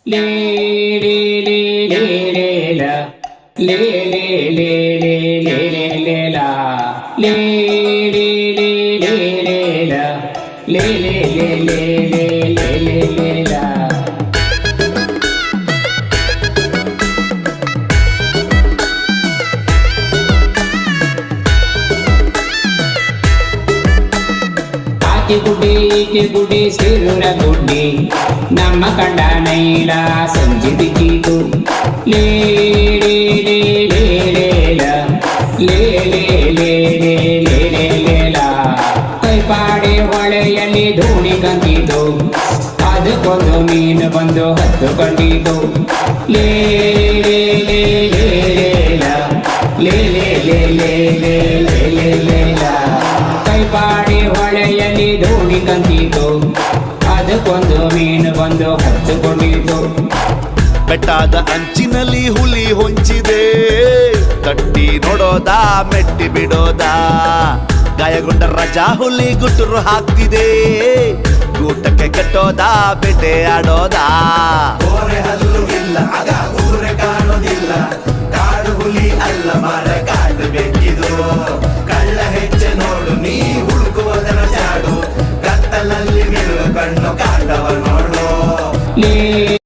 ಲೇ ಲೇ ಲೇ ಲೇ ಲೇ ಲ ಲೇ ಲೇ ಲೇ ಲೇ ಲೇ ಲೇ ಲೇ ಲ ಲೇ ಲೇ ಲೇ ಲೇ ಲೇ ಲ ಲೇ ಲೇ ಲೇ ಲೇ ಲೇ ಲೇ ಲೇ ಲೇ ಲ ಈಕೆ ಗುಡಿ ಸಿರುರ ಗುಡ್ಡಿ ನಮ್ಮ ಕಂಡ ನೈಲ ಸಂಜಿದಿಗೀತು ಲೇ ಲೇ ಲೇ ಲೇ ಲೇ ಲ ಲೇ ಲೇ ಲೇ ಲೇ ಲೇ ಲೇ ಲೇ ಲ ಕೈಪಾಡೆ ಹೊಳೆಯಲ್ಲಿ ದೋಣಿ ಕಂದಿತು ಅದಕ್ಕೊಂದು ಮೀನು ಬಂದು ಹತ್ತುಕೊಂಡಿತು ಲೇ ಲೇ ಲೇ ಲೇ ಲೇ ಲ ಲೇ ಲೇ ಲೇ ಲೇ ಲೇ ಲೇ ಲೇ ಲೇ ಲ ಕೈಪಾಡಿ ಹೊಳೆಯಲ್ಲಿ ದೋಣಿ ಕಂದಿತು ಅದಕ್ಕೊಂದು ಮೀನು ಬಂದು ಹತ್ತುಕೊಂಡಿತು ಬೆಟ್ಟದ ಅಂಚಿನಲ್ಲಿ ಹುಲಿ ಹೊಂಚಿದೆ ತಟ್ಟಿ ನೋಡೋದಾ ಮೆಟ್ಟಿ ಬಿಡೋದಾ ಗಾಯಗೊಂಡ ರಜಾ ಹುಲಿ ಗುಟ್ಟುರು ಹಾಕ್ತಿದೆ ಗೂಟಕ್ಕೆ ಕಟ್ಟೋದಾ ಬೇಟೆ ಆಡೋದಾ ಹಲ್ಲು ಇಲ್ಲ ಆಗ ಊರೆ ಕಾಣೋದಿಲ್ಲ ಕಾಡು ಹುಲಿ ಅಲ್ಲ ಮರ ಕಾಡು ಬೇಕಿದು ಕಳ್ಳ ಹೆಜ್ಜೆ ನೋಡು ನೀ ಹುಡುಕುವುದರ ಜಾಡು ಕತ್ತಲಲ್ಲಿ ನಿಲ್ಲು ಕಣ್ಣು ಕಾಂಡವ ನೋಡು ಲೇ